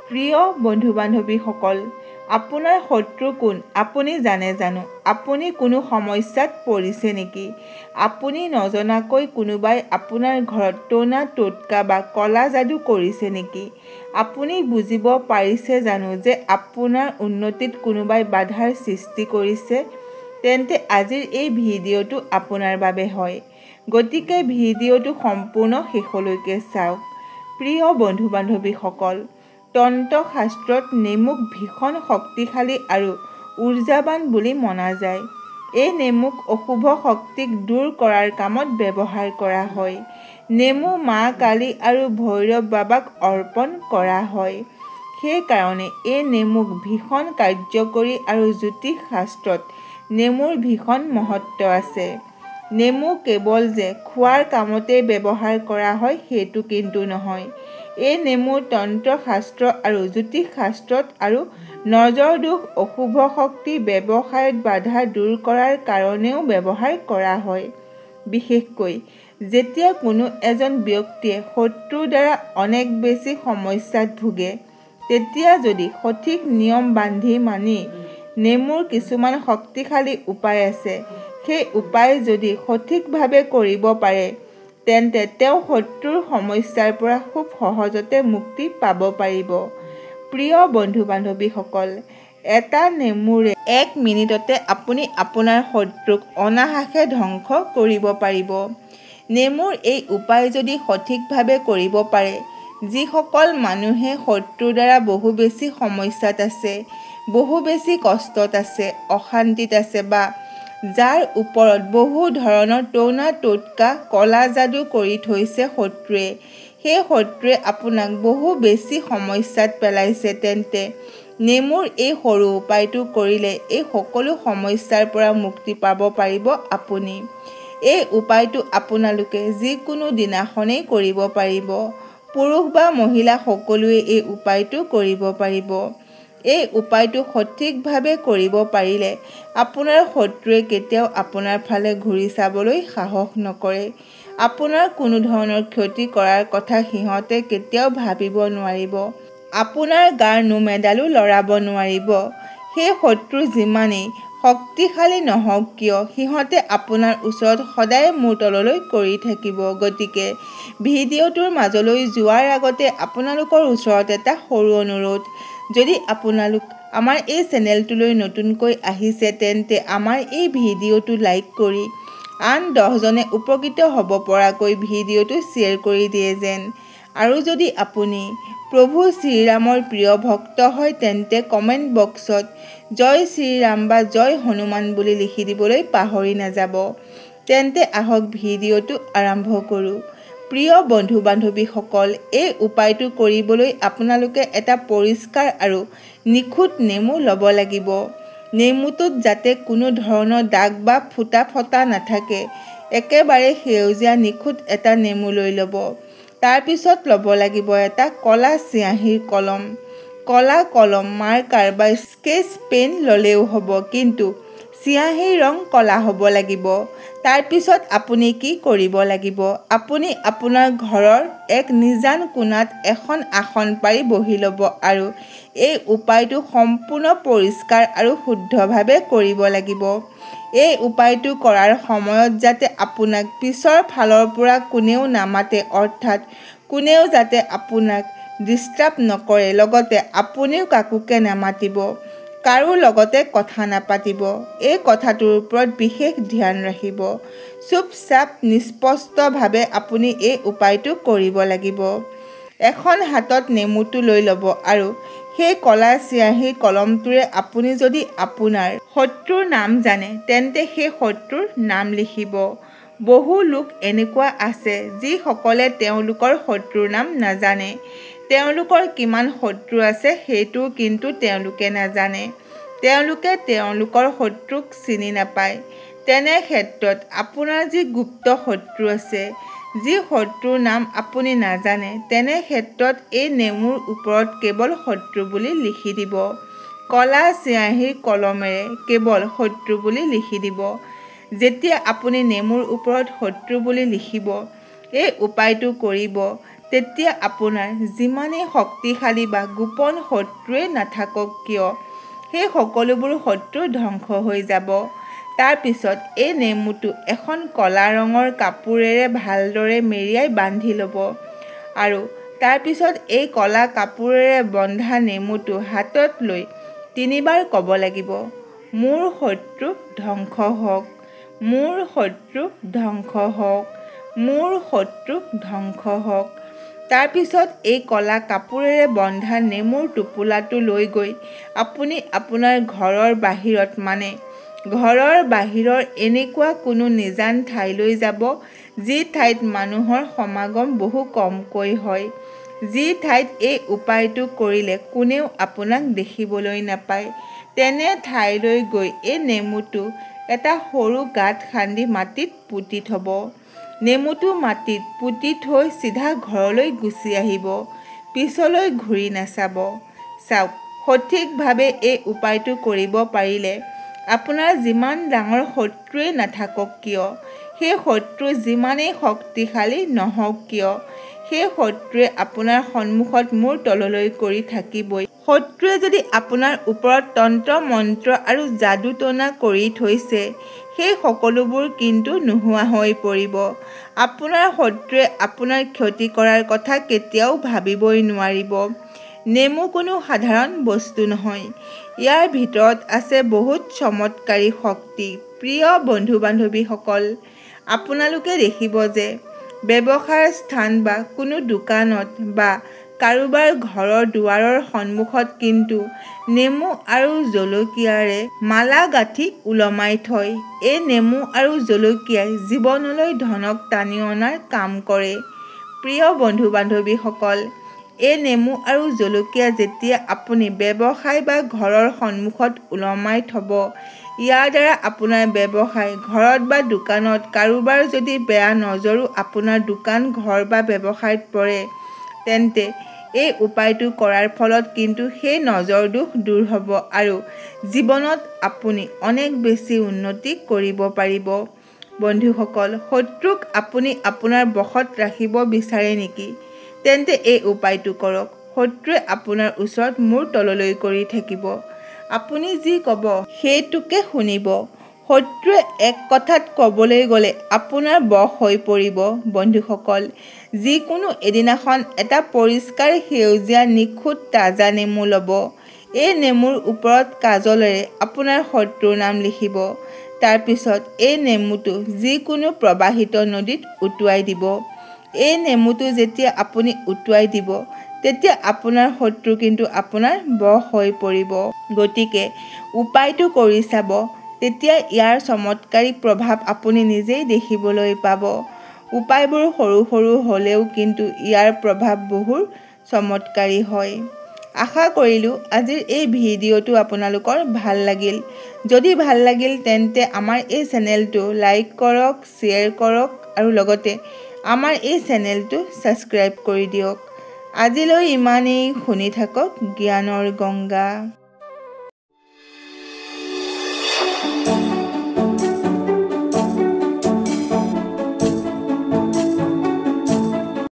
প্ৰিয় বন্ধু বান্ধৱীসকল, আপোনাৰ শত্ৰু কোন আপুনি জানে জানো? আপুনি কোনো সমস্যাত পৰিছে নেকি? আপুনি নজনাকৈ কোনোবাই আপোনাৰ ঘৰত টনা টোটকা বা কলা যাদু কৰিছে নেকি? আপুনি বুজিব পাৰিছে জানো যে আপোনাৰ উন্নতিত কোনোবাই বাধাৰ সৃষ্টি কৰিছে? তেন্তে আজিৰ এই ভিডিঅ'টো আপোনাৰ বাবে হয়। গতিকে ভিডিঅ'টো সম্পূৰ্ণ শেষলৈকে চাওক। প্ৰিয় বন্ধু বান্ধৱীসকল, তন্ত্ৰশাস্ত্ৰত নেমুক ভীষণ শক্তিশালী আৰু ঊৰ্জাবান বুলি মনা যায়। এই নেমুক অশুভ শক্তিক দূৰ কৰাৰ কামত ব্যৱহাৰ কৰা হয়। নেমু মা কালী আৰু ভৈৰৱ বাবাক অৰ্পণ কৰা হয়। সেইকাৰণে এই নেমুক ভীষণ কাৰ্যকৰী আৰু জ্যোতিষ শাস্ত্ৰত নেমুৰ ভীষণ মহত্ব আছে। নেমু কেৱল যে খোৱাৰ কামতেই ব্যৱহাৰ কৰা হয় সেইটো কিন্তু নহয়। এই নেমু তন্ত্ৰশাস্ত্ৰ আৰু জ্যোতিষ শাস্ত্ৰত আৰু নজৰ দোষ, অশুভ শক্তি, ব্যৱসায়ত বাধা দূৰ কৰাৰ কাৰণেও ব্যৱহাৰ কৰা হয়। বিশেষকৈ যেতিয়া কোনো এজন ব্যক্তিয়ে শত্ৰুৰ দ্বাৰা অনেক বেছি সমস্যাত ভোগে, তেতিয়া যদি সঠিক নিয়ম বান্ধি মানি নেমুৰ কিছুমান শক্তিশালী উপায় আছে, সেই উপায় যদি সঠিকভাৱে কৰিব পাৰে, তেন্তে তেওঁ শত্ৰুৰ সমস্যাৰ পৰা খুব সহজতে মুক্তি পাব পাৰিব। প্ৰিয় বন্ধু বান্ধৱীসকল, এটা নেমুৰে 1 মিনিটতে আপুনি আপোনাৰ শত্ৰুক অনায়াসে ধ্বংস কৰিব পাৰিব। নেমুৰ এই উপায় যদি সঠিকভাৱে কৰিব পাৰে, যিসকল মানুহে শত্ৰুৰ দ্বাৰা বহু বেছি সমস্যাত আছে, বহু বেছি কষ্টত আছে, অশান্তিত আছে বা যাৰ ওপৰত বহু ধৰণৰ টনা টোটকা, কলা যাদু কৰি থৈছে শত্ৰুৱে, সেই শত্ৰুৱে আপোনাক বহু বেছি সমস্যাত পেলাইছে, তেন্তে নেমুৰ এই সৰু উপায়টো কৰিলে এই সকলো সমস্যাৰ পৰা মুক্তি পাব পাৰিব আপুনি। এই উপায়টো আপোনালোকে যিকোনো দিনাখনেই কৰিব পাৰিব। পুৰুষ বা মহিলা সকলোৱে এই উপায়টো কৰিব পাৰিব। এই উপায়টো সঠিকভাৱে কৰিব পাৰিলে আপোনাৰ শত্ৰুৱে কেতিয়াও আপোনাৰ ফালে ঘূৰি চাবলৈ সাহস নকৰে। আপোনাৰ কোনো ধৰণৰ ক্ষতি কৰাৰ কথা সিহঁতে কেতিয়াও ভাবিব নোৱাৰিব। আপোনাৰ গাৰ নোম এডালো লৰাব নোৱাৰিব। সেই শত্ৰু যিমানেই শক্তিশালী নহওক কিয়, সিহঁতে আপোনাৰ ওচৰত সদায় মূৰ তললৈ কৰি থাকিব। গতিকে ভিডিঅ'টোৰ মাজলৈ যোৱাৰ আগতে আপোনালোকৰ ওচৰত এটা সৰু অনুৰোধ। যদি আপোনালোক আমাৰ এই চেনেলটোলৈ নতুনকৈ আহিছে, তেন্তে আমাৰ এই ভিডিঅ'টো লাইক কৰি আন 10জনে উপকৃত হ'ব পৰাকৈ ভিডিঅ'টো শ্বেয়াৰ কৰি দিয়ে যেন। আৰু যদি আপুনি প্ৰভু শ্ৰীৰামৰ প্ৰিয় ভক্ত হয়, তেন্তে কমেণ্ট বক্সত জয় শ্ৰীৰাম বা জয় হনুমান বুলি লিখি দিবলৈ পাহৰি নাযাব। তেন্তে আহক ভিডিঅ'টো আৰম্ভ কৰোঁ। প্ৰিয় বন্ধু বান্ধৱীসকল, এই উপায়টো কৰিবলৈ আপোনালোকে এটা পৰিষ্কাৰ আৰু নিখুঁত নেমু ল'ব লাগিব। নেমুটোত যাতে কোনো ধৰণৰ দাগ বা ফুটা ফটা নাথাকে, একেবাৰে সেউজীয়া নিখুঁত এটা নেমু লৈ ল'ব। তাৰপিছত ল'ব লাগিব এটা কলা চিয়াঁহীৰ কলম। কলা কলম, মাৰ্কাৰ বা স্কেচ পেন ল'লেও হ'ব, কিন্তু চিয়াঁহীৰ ৰং কলা হ'ব লাগিব। তাৰপিছত আপুনি কি কৰিব লাগিব? আপুনি আপোনাৰ ঘৰৰ এক নিজান কোণত এখন আসন পাৰি বহি ল'ব আৰু এই উপায়টো সম্পূৰ্ণ পৰিষ্কাৰ আৰু শুদ্ধভাৱে কৰিব লাগিব। এই উপায়টো কৰাৰ সময়ত যাতে আপোনাক পিছৰ ফালৰ পৰা কোনেও নামাতে, অৰ্থাৎ কোনেও যাতে আপোনাক ডিষ্টাৰ্ব নকৰে, লগতে আপুনিও কাকোকে নামাতিব, কাৰো লগতে কথা নাপাতিব। এই কথাটোৰ ওপৰত বিশেষ ধ্যান ৰাখিব। চুপচাপ নিস্পষ্টভাৱে আপুনি এই উপায়টো কৰিব লাগিব। এখন হাতত নেমুটো লৈ ল'ব আৰু সেই কলা চিয়াঁহীৰ কলমটোৰে আপুনি যদি আপোনাৰ শত্ৰুৰ নাম জানে, তেন্তে সেই শত্ৰুৰ নাম লিখিব। বহু লোক এনেকুৱা আছে যিসকলে তেওঁলোকৰ শত্ৰুৰ নাম নাজানে। তেওঁলোকৰ কিমান শত্ৰু আছে সেইটোও কিন্তু তেওঁলোকে নাজানে। তেওঁলোকে তেওঁলোকৰ শত্ৰুক চিনি নাপায়। তেনে ক্ষেত্ৰত আপোনাৰ যি গুপ্ত শত্ৰু আছে, যি শত্ৰুৰ নাম আপুনি নাজানে, তেনে ক্ষেত্ৰত এই নেমুৰ ওপৰত কেৱল শত্ৰু বুলি লিখি দিব। কলা চিয়াঁহীৰ কলমেৰে কেৱল শত্ৰু বুলি লিখি দিব। যেতিয়া আপুনি নেমুৰ ওপৰত শত্ৰু বুলি লিখিব, এই উপায়টো কৰিব, তেতিয়া আপোনাৰ যিমানেই শক্তিশালী বা গোপন শত্ৰুৱে নাথাকক কিয় সেই সকলোবোৰ শত্ৰু ধ্বংস হৈ যাব। তাৰপিছত এই নেমুটো এখন ক'লা ৰঙৰ কাপোৰেৰে ভালদৰে মেৰিয়াই বান্ধি ল'ব আৰু তাৰপিছত এই ক'লা কাপোৰেৰে বন্ধা নেমুটো হাতত লৈ 3 বাৰ ক'ব লাগিব, মোৰ শত্ৰু ধ্বংস হওক, মোৰ শত্ৰু ধ্বংস হওক, মোৰ শত্ৰু ধ্বংস হওক। তাৰপিছত এই ক'লা কাপোৰেৰে বন্ধা নেমুৰ টোপোলাটো লৈ গৈ আপুনি আপোনাৰ ঘৰৰ বাহিৰত ঘৰৰ বাহিৰৰ এনেকুৱা কোনো নিজান ঠাইলৈ যাব যি ঠাইত মানুহৰ সমাগম বহু কমকৈ হয়, যি ঠাইত এই উপায়টো কৰিলে কোনেও আপোনাক দেখিবলৈ নাপায়। তেনে ঠাইলৈ গৈ এই নেমুটো এটা সৰু গাঁত খান্দি মাটিত পুতি থ'ব। নেমুটো মাটিত পুতি থৈ চিধা ঘৰলৈ গুচি আহিব, পিছলৈ ঘূৰি নাচাব। চাওক, সঠিকভাৱে এই উপায়টো কৰিব পাৰিলে আপোনাৰ যিমান ডাঙৰ শত্ৰুৱেই নাথাকক কিয়, সেই শত্ৰু যিমানেই শক্তিশালী নহওক কিয়, সেই শত্ৰুৱে আপোনাৰ সন্মুখত মূৰ তললৈ কৰি থাকিবই। শত্ৰুৱে যদি আপোনাৰ ওপৰত তন্ত্ৰ মন্ত্ৰ আৰু যাদু টনা কৰি থৈছে, সেই সকলোবোৰ কিন্তু নোহোৱা হৈ পৰিব। আপোনাৰ শত্ৰুৱে আপোনাৰ ক্ষতি কৰাৰ কথা কেতিয়াও ভাবিবই নোৱাৰিব। নেমু কোনো সাধাৰণ বস্তু নহয়, ইয়াৰ ভিতৰত আছে বহুত চমৎকাৰী শক্তি। প্ৰিয় বন্ধু-বান্ধৱীসকল, আপোনালোকে দেখিব যে ব্যৱসায়ৰ স্থান বা কোনো দোকানত বা কাৰোবাৰ ঘৰৰ দুৱাৰৰ সন্মুখত কিন্তু নেমু আৰু জলকীয়াৰে মালা গাঁঠি ওলমাই থয়। এই নেমু আৰু জলকীয়াই জীৱনলৈ ধনক টানি অনাৰ কাম কৰে। প্ৰিয় বন্ধু-বান্ধৱীসকল, এই নেমু আৰু জলকীয়া যেতিয়া আপুনি ব্যৱসায় বা ঘৰৰ সন্মুখত ওলমাই থ'ব, ইয়াৰ দ্বাৰা আপোনাৰ ব্যৱসায়, ঘৰত বা দোকানত কাৰোবাৰ যদি বেয়া নজৰো আপোনাৰ দোকান, ঘৰ বা ব্যৱসায়ত পৰে, তেন্তে এই উপায়টো কৰাৰ ফলত কিন্তু সেই নজৰ দোষ দূৰ হ'ব আৰু জীৱনত আপুনি অনেক বেছি উন্নতি কৰিব পাৰিব। বন্ধুসকল, শত্ৰুক আপুনি আপোনাৰ বশত ৰাখিব বিচাৰে নেকি? তেন্তে এই উপায়টো কৰক। শত্ৰুৱে আপোনাৰ ওচৰত মূৰ তললৈ কৰি থাকিব, আপুনি যি ক'ব সেইটোকে শুনিব। শত্ৰুৱে এক কথাত ক'বলৈ গ'লে আপোনাৰ বশ হৈ পৰিব। বন্ধুসকল, যিকোনো এদিনাখন এটা পৰিষ্কাৰ সেউজীয়া নিখুঁত তাজা নেমু ল'ব। এই নেমুৰ ওপৰত কাজলেৰে আপোনাৰ শত্ৰুৰ নাম লিখিব। তাৰপিছত এই নেমুটো যিকোনো প্ৰবাহিত নদীত উটুৱাই দিব। এই নেমুটো যেতিয়া আপুনি উটুৱাই দিব, তেতিয়া আপোনাৰ শত্ৰু কিন্তু আপোনাৰ বশ হৈ পৰিব। গতিকে উপায়টো কৰি চাব, তেতিয়া ইয়াৰ চমৎকাৰী প্ৰভাৱ আপুনি নিজেই দেখিবলৈ পাব। উপায়বোৰ সৰু সৰু হ'লেও কিন্তু ইয়াৰ প্ৰভাৱ বহু চমৎকাৰী হয়। আশা কৰিলোঁ আজিৰ এই ভিডিঅ'টো আপোনালোকৰ ভাল লাগিল। যদি ভাল লাগিল তেন্তে আমাৰ এই চেনেলটো লাইক কৰক, শ্বেয়াৰ কৰক আৰু লগতে আমাৰ এই চেনেলটো ছাবস্ক্ৰাইব কৰি দিয়ক। আজিলৈ ইমানেই। শুনি থাকক জ্ঞানৰ গংগা।